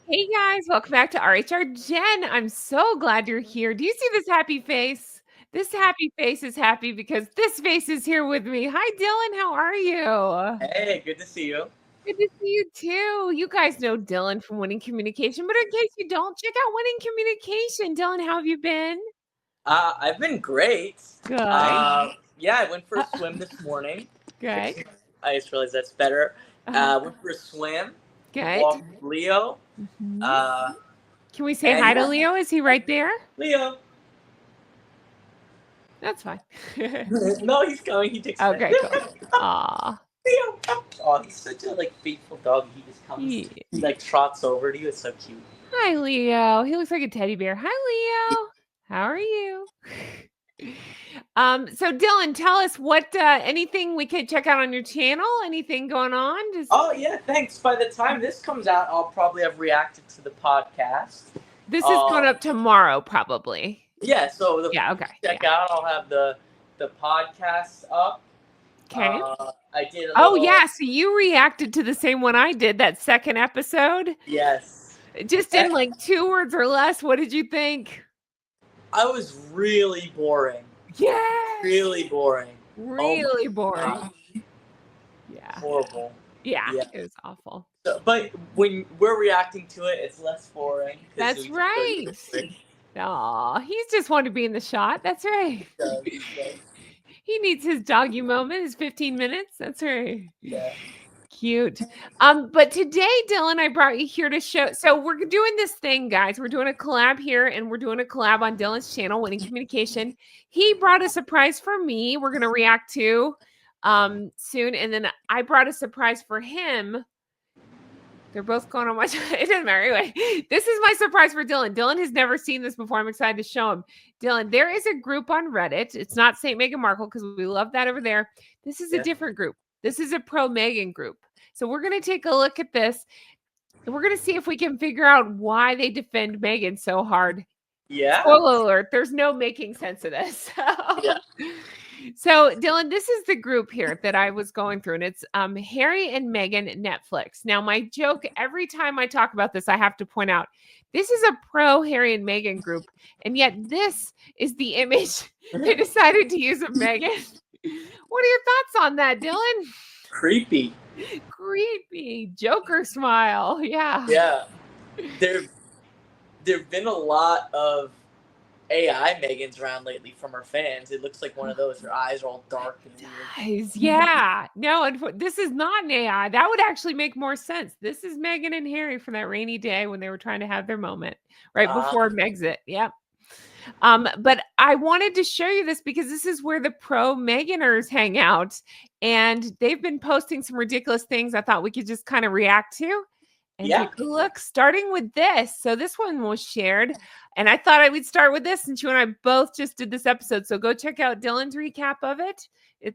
Hey guys, welcome back to rhrjen. I'm so glad you're here. Do you see this happy face? This happy face is happy because this face is here with me. Hi Dylan, how are you? Hey, good to see you. Good to see you too. You guys know Dylan from Winning Communication, but in case you don't, check out Winning Communication. Dylan, how have you been? I've been great. Good. Yeah, I went for Uh, a swim this morning. good. I just realized that's better. Uh, Went for a swim, good. walked with Leo. Mhm. Uh, Can we say and hi to yeah, Leo? Is he right there? Leo. That's fine. No, he's coming. He takes a Okay, minute. cool. Aw. Leo. Oh, he's such a faithful dog. He just comes. He trots over to you. It's so cute. Hi, Leo. He looks like a teddy bear. Hi, Leo. How are you? So Dylan, tell us what anything we could check out on your channel? Anything going on? Oh yeah, thanks. By the time this comes out, I'll probably have reacted to the podcast. This is going up tomorrow, probably. Yeah, so Okay. check out. I'll have the podcast up. Okay. I did. Oh yeah, so you reacted to the same one I did, that second episode. Yes. Just in like 2 words or less. What did you think? I was really boring. Yes. Really boring. Really boring. God. Yeah. Horrible. Yeah, it was awful. So, but when we're reacting to it, it's less boring. That's right. Aw, he's just wanted to be in the shot. That's right. He needs his doggy moment, his 15 minutes. That's right. Yeah. Cute. But today, Dylan, I brought you here to show. So we're doing this thing, guys. We're doing a collab here, and we're doing a collab on Dylan's channel, Winning Communication. He brought a surprise for me. We're gonna react to soon, and then I brought a surprise for him. They're both going on my it doesn't matter. Anyway, this is my surprise for Dylan. Dylan has never seen this before. I'm excited to show him. Dylan, there is a group on Reddit. It's not St. Meghan Markle because we love that over there. This is a different group. This is a Pro-Meghan group. So we're going to take a look at this and we're going to see if we can figure out why they defend Meghan so hard. Yeah. Spoiler alert, there's no making sense of this. Yeah. So, Dylan, this is the group here that I was going through, and it's Harry and Meghan Netflix. Now, my joke, every time I talk about this, I have to point out, this is a pro Harry and Meghan group, and yet this is the image they decided to use of Meghan. What are your thoughts on that, Dylan? Creepy. Creepy. Joker smile. Yeah. Yeah. There've been a lot of AI Megans around lately from her fans. It looks like one of those. Her eyes are all dark and weird. Yeah. No, this is not an AI. That would actually make more sense. This is Meghan and Harry from that rainy day when they were trying to have their moment right before Megxit. Yep. But I wanted to show you this because this is where the Pro-Meghaners hang out, and they've been posting some ridiculous things I thought we could just kind of react to and take a look, starting with this. So this one was shared, and I thought I would start with this since you and I both just did this episode. So go check out Dylan's recap of it.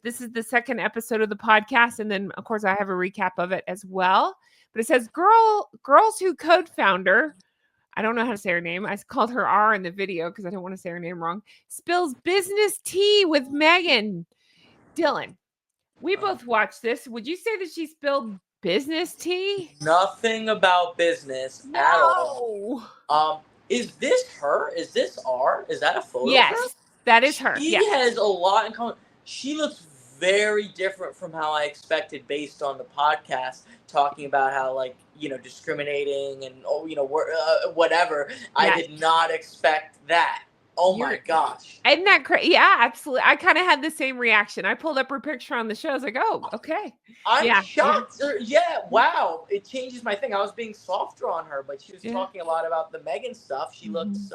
This is the second episode of the podcast, and then of course I have a recap of it as well. But it says, Girls Who Co-founder, I don't know how to say her name. I called her R in the video because I don't want to say her name wrong, spills business tea with Meghan. Dylan, we both watched this. Would you say that she spilled business tea? Nothing about business at all. Is this her? Is this R? Is that a photo? Yes, that is her. She has a lot in common. She looks very different from how I expected based on the podcast, talking about how, like, you know, discriminating and, whatever. I did not expect that. Oh my gosh. Isn't that crazy? Yeah, absolutely. I kind of had the same reaction. I pulled up her picture on the show. I was like, oh, okay. I'm shocked. Yeah, wow. It changes my thing. I was being softer on her, but she was talking a lot about the Meghan stuff. She looks,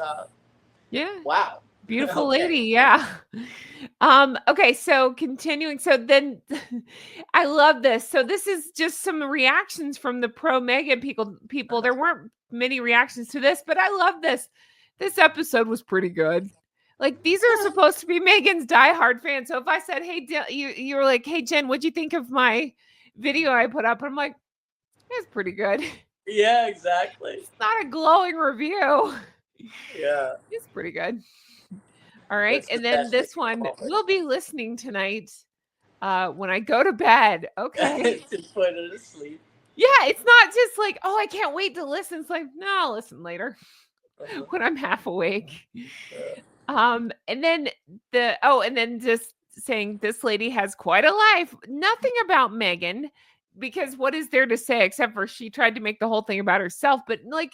wow. Beautiful lady. Yeah. Okay. So continuing. So then I love this. So this is just some reactions from the Pro-Meghan people. There weren't many reactions to this, but I love this. This episode was pretty good. Like, these are supposed to be Meghan's diehard fans. So if I said, hey, you were like, hey, Jen, what'd you think of my video I put up? I'm like, it's pretty good. Yeah, exactly. It's not a glowing review. Yeah. It's pretty good. All right. And then this one, we'll be listening tonight when I go to bed. Okay. To put her to sleep. Yeah, it's not just like, oh, I can't wait to listen. It's like, no, I'll listen later when I'm half awake. And then and then just saying this lady has quite a life. Nothing about Meghan, because what is there to say except for she tried to make the whole thing about herself? But like,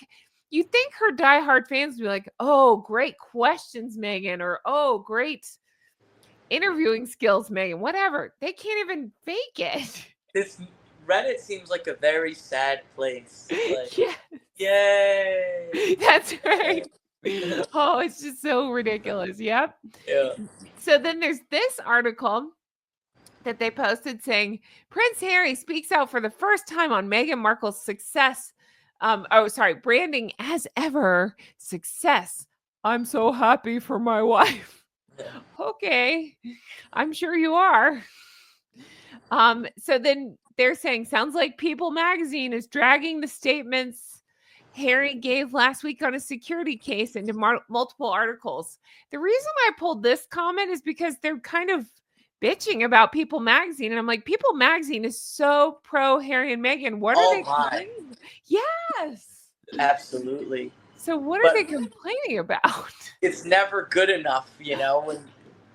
you think her diehard fans would be like, oh, great questions, Meghan, or oh, great interviewing skills, Meghan, whatever. They can't even fake it. This Reddit seems like a very sad place. Like, Yeah, yay! that's right. Oh, it's just so ridiculous. Yep. Yeah. So then there's this article that they posted saying Prince Harry speaks out for the first time on Meghan Markle's success. Branding as ever. Success. I'm so happy for my wife. Okay, I'm sure you are. So then they're saying, sounds like People magazine is dragging the statements Harry gave last week on a security case into multiple articles. The reason I pulled this comment is because they're kind of bitching about People magazine. And I'm like, People magazine is so pro Harry and Meghan. What are they complaining? Yes. Absolutely. So what are they complaining about? It's never good enough, when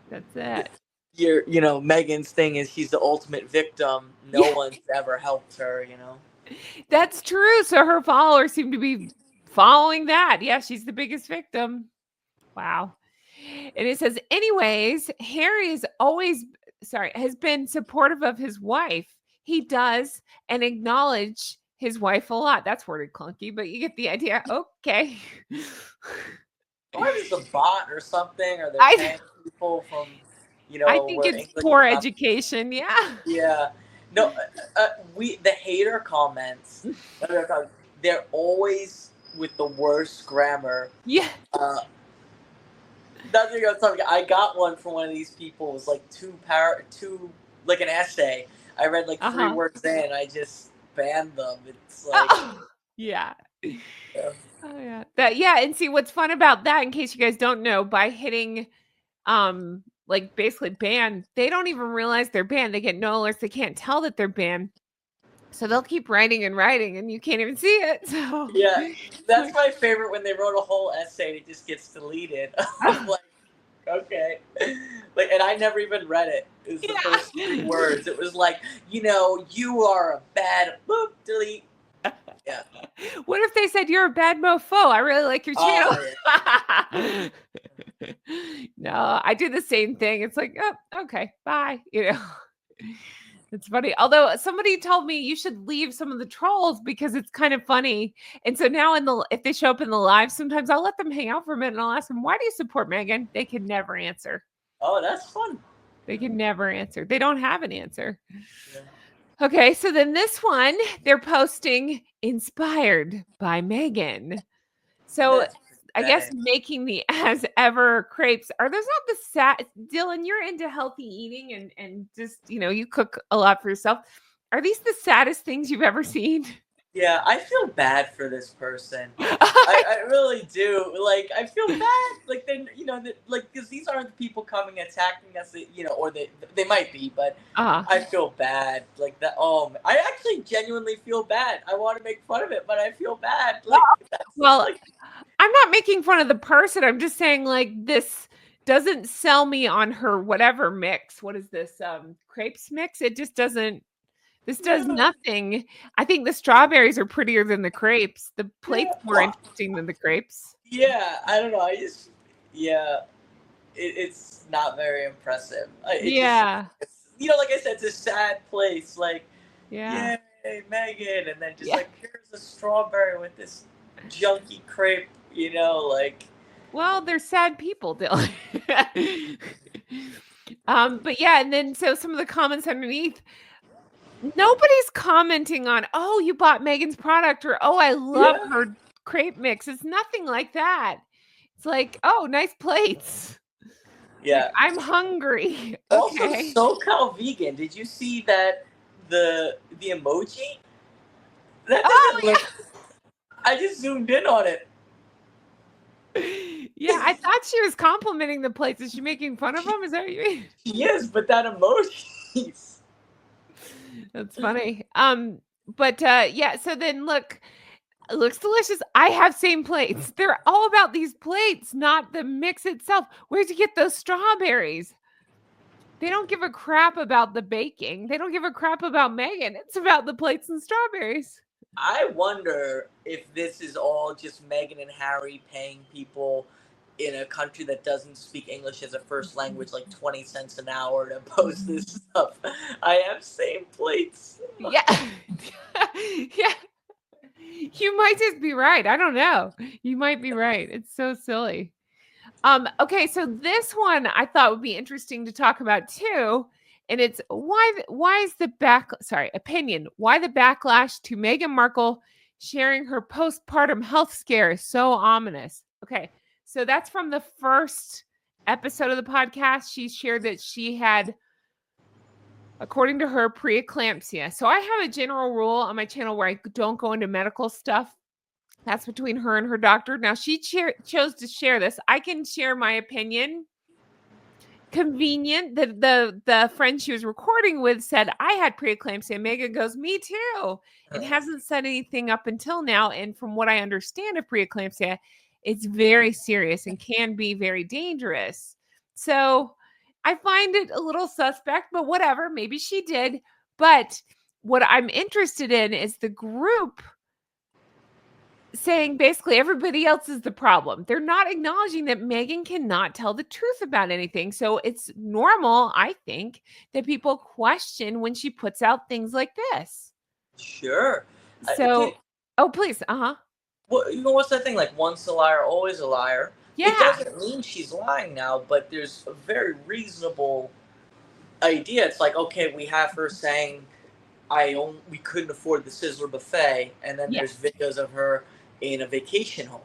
that's it. Meghan's thing is she's the ultimate victim. No one's ever helped her, That's true. So her followers seem to be following that. Yeah, she's the biggest victim. Wow. And it says, anyways, Harry has been supportive of his wife. He does and acknowledge his wife a lot. That's worded clunky, but you get the idea. Okay. Or it's a bot or something, or they're paying people from, I think it's English poor education. Yeah. Yeah. No, the hater comments, they're always with the worst grammar. Yeah. I got one from one of these people. It was like like an essay. I read like 3 words in. I just banned them. It's like, yeah. Oh yeah. And see what's fun about that, in case you guys don't know, by hitting, like basically banned, they don't even realize they're banned. They get no alerts. They can't tell that they're banned. So they'll keep writing and writing, and you can't even see it. So yeah, that's my favorite, when they wrote a whole essay and it just gets deleted. I'm like, okay, and I never even read it. It was the first 3 words. It was like, you are a bad delete. Yeah. What if they said you're a bad mofo? I really like your channel. Yeah. No, I do the same thing. It's like, oh, okay, bye. It's funny. Although somebody told me you should leave some of the trolls because it's kind of funny. And so now if they show up in the live, sometimes I'll let them hang out for a minute and I'll ask them, why do you support Meghan? They can never answer. Oh, that's fun. They can never answer. They don't have an answer. Yeah. Okay, so then this one, they're posting inspired by Meghan. So I guess making the as ever crepes. Are those not the sad? Dylan, you're into healthy eating and just, you cook a lot for yourself. Are these the saddest things you've ever seen? Yeah, I feel bad for this person. I really do. Like, I feel bad. Like, then, because these aren't the people coming attacking us, or they might be, but I feel bad. Like, that. Oh, I actually genuinely feel bad. I want to make fun of it, but I feel bad. Like, I'm not making fun of the person. I'm just saying, like, this doesn't sell me on her whatever mix. What is this? Crepes mix? It just doesn't. This does nothing. I think the strawberries are prettier than the crepes. The plate's more interesting than the crepes. Yeah, I don't know. It's not very impressive. Like I said, it's a sad place. Like, yay, Meghan, and then just like, here's a strawberry with this junky crepe. Well, they're sad people, Dylan. But yeah, and then so some of the comments underneath. Nobody's commenting on, oh, you bought Meghan's product, or oh, I love her crepe mix. It's nothing like that. It's like, oh, nice plates. Yeah. Like, I'm hungry. Also, okay. SoCal vegan. Did you see that the emoji? That I just zoomed in on it. Yeah, I thought she was complimenting the plates. Is she making fun of them? Is that what you mean? She is, but that emoji. That's funny. But yeah, so then look, it looks delicious. I have same plates. They're all about these plates, not the mix itself. Where'd you get those strawberries? They don't give a crap about the baking. They don't give a crap about Meghan. It's about the plates and strawberries. I wonder if this is all just Meghan and Harry paying people in a country that doesn't speak English as a first language like 20 cents an hour to post this stuff. I have same plates. Yeah. Yeah. You might just be right. I don't know. You might be right. It's so silly. Okay, so this one I thought would be interesting to talk about too. And it's why is the opinion, why the backlash to Meghan Markle sharing her postpartum health scare is so ominous. Okay, so that's from the first episode of the podcast. She shared that she had, according to her, preeclampsia. So I have a general rule on my channel where I don't go into medical stuff. That's between her and her doctor. Now, she chose to share this. I can share my opinion. Convenient that the friend she was recording with said, I had preeclampsia. Meghan goes, me too. And hasn't said anything up until now. And from what I understand of preeclampsia, it's very serious and can be very dangerous. So I find it a little suspect, but whatever. Maybe she did. But what I'm interested in is the group saying basically everybody else is the problem. They're not acknowledging that Meghan cannot tell the truth about anything. So it's normal, I think, that people question when she puts out things like this. Sure. So, oh, please. Well, you know, what's that thing? Like, once a liar, always a liar. Yeah. It doesn't mean she's lying now, but there's a very reasonable idea. It's like, okay, we have her saying, we couldn't afford the Sizzler buffet, and then there's videos of her in a vacation home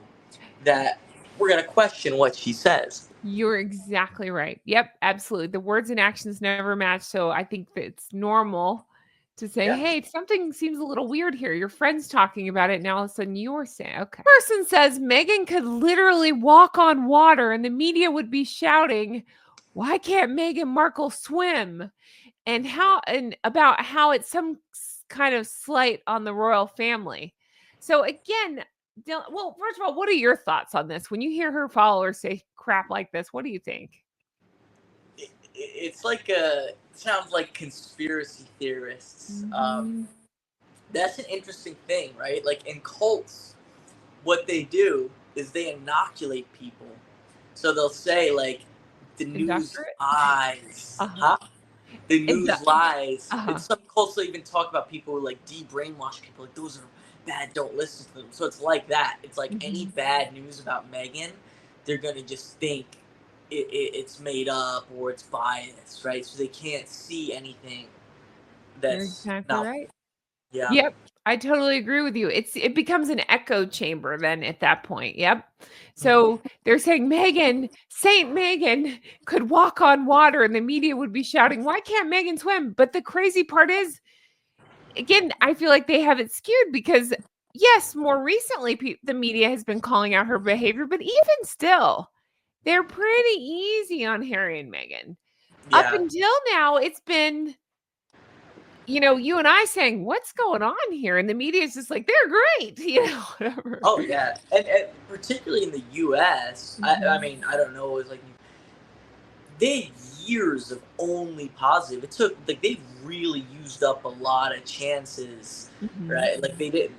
that we're going to question what she says. You're exactly right. Yep, absolutely. The words and actions never match. So I think that it's normal to say, hey, something seems a little weird here. Your friend's talking about it. Now all of a sudden you're saying, okay. Person says Meghan could literally walk on water and the media would be shouting, why can't Meghan Markle swim? And about how it's some kind of slight on the royal family. So again, well, first of all, what are your thoughts on this? When you hear her followers say crap like this, what do you think? It's like sounds like conspiracy theorists. Mm-hmm. That's an interesting thing, right? Like in cults, what they do is they inoculate people. So they'll say like the news lies. The news lies. And some cults will even talk about people who like de-brainwash people. Like, those are bad, don't listen to them. So it's like that. It's like any bad news about Meghan, they're going to just think it's made up or it's biased, right? So they can't see anything that's not right. Yeah. Yep. I totally agree with you. It becomes an echo chamber then at that point. Yep. So they're saying Saint Meghan could walk on water and the media would be shouting, why can't Meghan swim? But the crazy part is, again, I feel like they have it skewed because yes, more recently the media has been calling out her behavior, but even still, they're pretty easy on Harry and Meghan. Yeah. Up until now, it's been, you and I saying, what's going on here? And the media is just like, they're great, whatever. Oh, yeah. And particularly in the U.S., I mean, I don't know, it's like, they had years of only positive. It took, like, they've really used up a lot of chances, right? Like, they didn't,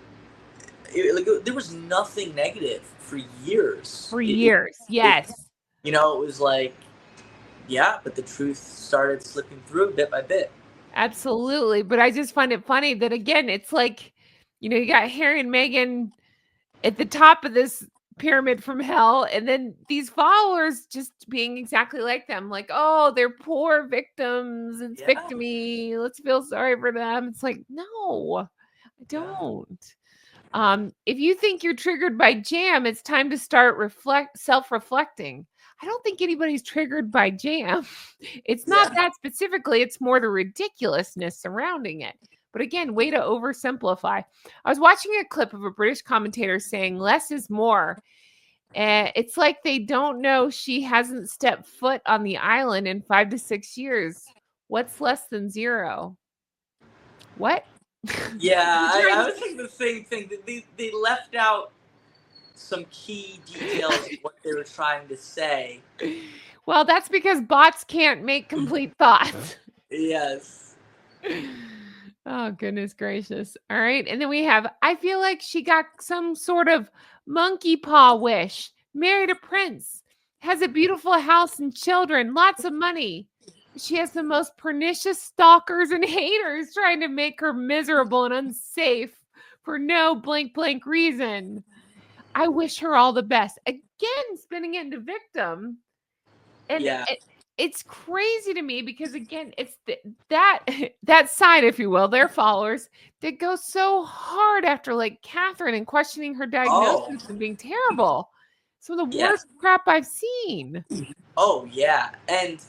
there was nothing negative for years. Yes. It was like, yeah, but the truth started slipping through bit by bit. Absolutely. But I just find it funny that, again, it's like, you got Harry and Meghan at the top of this pyramid from hell, and then these followers just being exactly like them, like, oh, they're poor victims, it's victimy, let's feel sorry for them. It's like, no, I don't. If you think you're triggered by jam, it's time to start self-reflecting. I don't think anybody's triggered by jam. It's not that specifically, it's more the ridiculousness surrounding it. But again, way to oversimplify. I was watching a clip of a British commentator saying less is more. It's like they don't know she hasn't stepped foot on the island in 5 to 6 years. What's less than zero? What? Yeah, I was thinking the same thing. They left out some key details of what they were trying to say. Well, that's because bots can't make complete thoughts. Yes. Oh, goodness gracious. All right. And then we have, I feel like she got some sort of monkey paw wish, married a prince, has a beautiful house and children, lots of money. She has the most pernicious stalkers and haters trying to make her miserable and unsafe for no blank reason. I wish her all the best. Again, spinning into victim. And Yeah. it's crazy to me because again, it's that side, if you will, their followers that go so hard after like Catherine and questioning her diagnosis and being terrible. Some of the worst crap I've seen. Oh yeah, and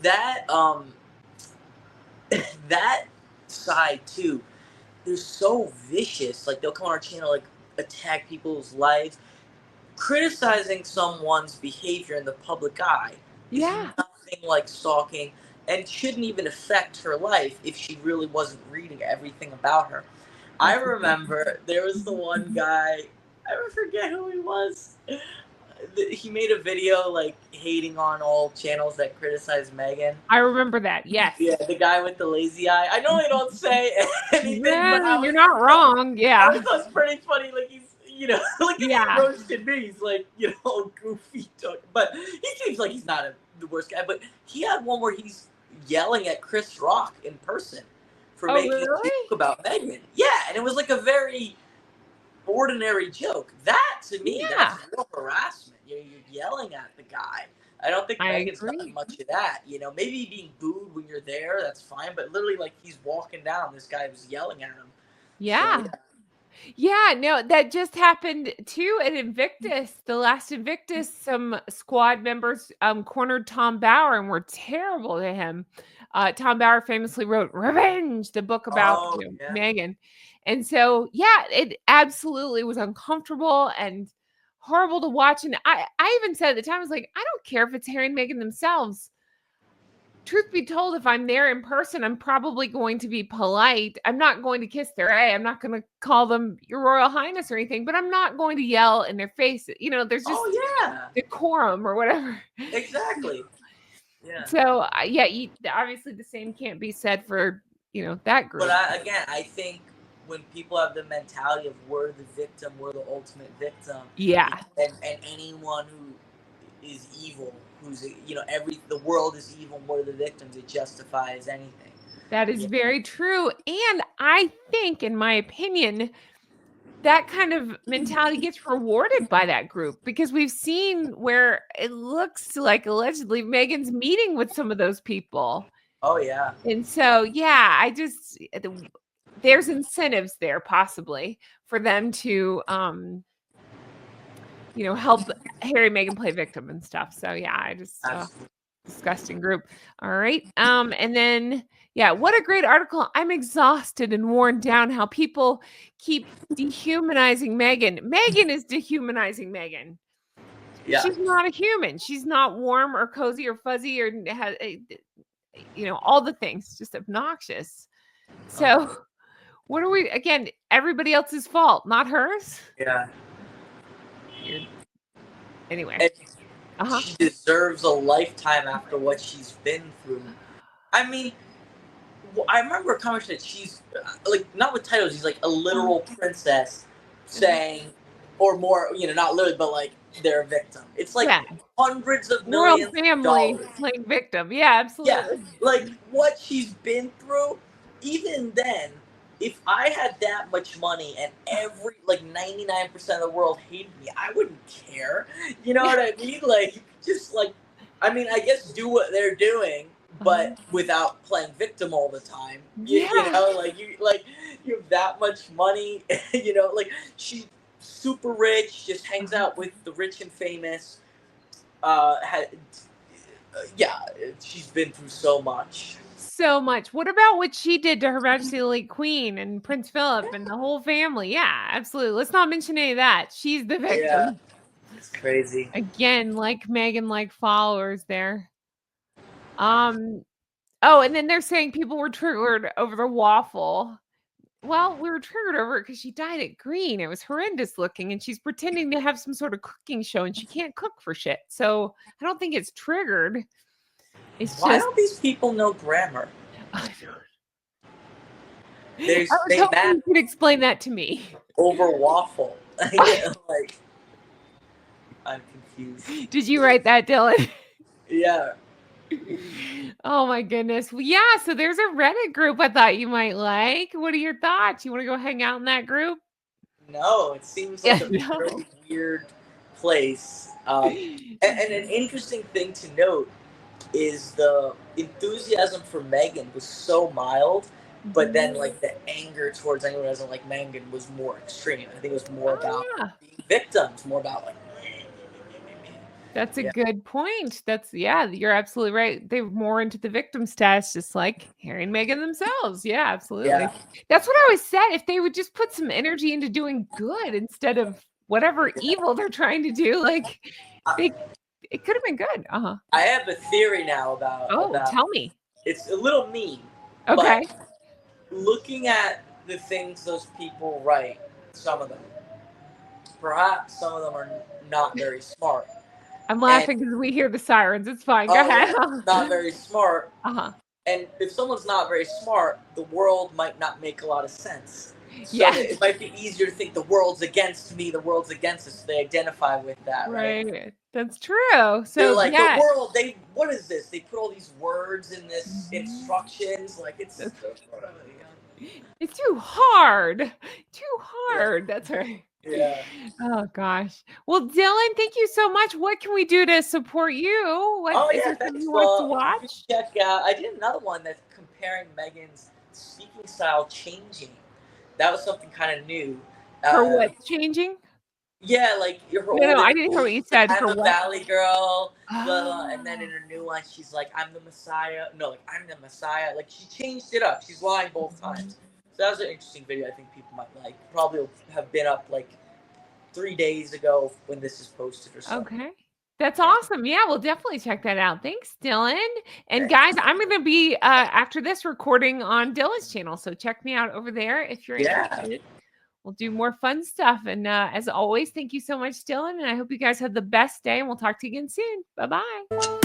that that side too, they're so vicious. Like they'll come on our channel, like attack people's lives. Criticizing someone's behavior in the public eye is nothing like stalking and shouldn't even affect her life if she really wasn't reading everything about her. I remember there was the one guy, I forget who he was. He made a video like hating on all channels that criticize Meghan. I remember that. Yes. Yeah, the guy with the lazy eye. I know they don't say anything, but you're not wrong. Yeah. I thought it was pretty funny. Like he's, like he roasted me. He's like, goofy talk. But he seems like he's not the worst guy. But he had one where he's yelling at Chris Rock in person for making a joke about Meghan. Yeah, and it was like a very ordinary joke. That to me, that's real harassment. You're yelling at the guy. I don't think Meghan's done much of that. Maybe being booed when you're there, that's fine. But literally, like he's walking down, this guy was yelling at him. Yeah. Yeah, no, that just happened too at Invictus. The last Invictus, some squad members cornered Tom Bauer and were terrible to him. Tom Bauer famously wrote Revenge, the book about Meghan. And so, yeah, it absolutely was uncomfortable and horrible to watch. And I even said at the time, I was like, I don't care if it's Harry and Meghan themselves. Truth be told, if I'm there in person, I'm probably going to be polite. I'm not going to kiss their eye. I'm not going to call them Your Royal Highness or anything, but I'm not going to yell in their face. There's just decorum or whatever. Exactly. Yeah. So, obviously the same can't be said for, that group. But I think when people have the mentality of we're the victim, we're the ultimate victim. Yeah. And anyone who is evil, who's the world is evil, we're the victims, it justifies anything. That is very true. And I think, in my opinion, that kind of mentality gets rewarded by that group because we've seen where it looks like allegedly Meghan's meeting with some of those people. Oh yeah. And so there's incentives there possibly for them to help Harry and Meghan play victim and stuff. So yeah, I just disgusting group. All right. And then what a great article. I'm exhausted and worn down how people keep dehumanizing Meghan. Meghan is dehumanizing Meghan. Yeah. She's not a human. She's not warm or cozy or fuzzy or has all the things, just obnoxious. So what are we, again, everybody else's fault, not hers? Yeah. Weird. Anyway. She deserves a lifetime after what she's been through. I mean, I remember a comment that she's, like, not with titles, she's like a literal princess saying, or more, not literally, but like, they're a victim. It's like hundreds of millions of family playing victim. Yeah, absolutely. Yeah, like what she's been through, even then, if I had that much money and 99% of the world hated me, I wouldn't care. You know what I mean? Like, just like, I mean, I guess do what they're doing, but without playing victim all the time. You have that much money, like she's super rich, just hangs out with the rich and famous. She's been through so much. So much. What about what she did to Her Majesty the late Queen and Prince Philip and the whole family? Yeah, absolutely. Let's not mention any of that. She's the victim. Yeah, it's crazy. Again, like Meghan, like followers there. Oh, and then they're saying people were triggered over the waffle. Well, we were triggered over it because she dyed it green. It was horrendous looking, and she's pretending to have some sort of cooking show, and she can't cook for shit. So I don't think it's triggered. It's Why just don't these people know grammar? I They was they hoping mad you could explain that to me. over waffle. Like, I'm confused. Did you write that, Dylan? Yeah. Oh my goodness. Well, yeah, so there's a Reddit group I thought you might like. What are your thoughts? You want to go hang out in that group? No, it seems Yeah, like a no. very weird place. And an interesting thing to note is the enthusiasm for Meghan was so mild, but then like the anger towards anyone who doesn't like Meghan was more extreme. I think it was more about being victims, more about like. That's a good point. You're absolutely right. They're more into the victim status, just like Harry and Meghan themselves. Yeah, absolutely. Yeah. That's what I always said. If they would just put some energy into doing good instead of whatever evil they're trying to do, like it could have been good. Uh-huh. I have a theory now about. Tell me. It's a little mean. Okay. But looking at the things those people write, some of them, perhaps some of them are not very smart. I'm laughing because we hear the sirens. It's fine. Go ahead. Yeah, not very smart. Uh-huh. And if someone's not very smart, the world might not make a lot of sense. So it might be easier to think the world's against me, the world's against us. So they identify with that, right? That's true. So they're like, the world, what is this? They put all these words in this instructions. Like, it's too hard. Too hard. That's right. Yeah. Oh gosh. Well, Dylan, thank you so much. What can we do to support you? What is there something you want to watch? Check out. I did another one that's comparing Meghan's speaking style changing. That was something kind of new. For what changing? Yeah, like No, I didn't hear what you said. I'm for a what? Valley girl, and then in her new one, she's like, I'm the Messiah. No, like, I'm the Messiah. Like, she changed it up. She's lying both times. So that was an interesting video I think people might like. Probably will have been up like 3 days ago when this is posted or something. Okay. That's awesome. Yeah, we'll definitely check that out. Thanks, Dylan. And guys, I'm going to be, after this, recording on Dylan's channel. So check me out over there if you're interested. We'll do more fun stuff. And as always, thank you so much, Dylan. And I hope you guys have the best day. And we'll talk to you again soon. Bye-bye.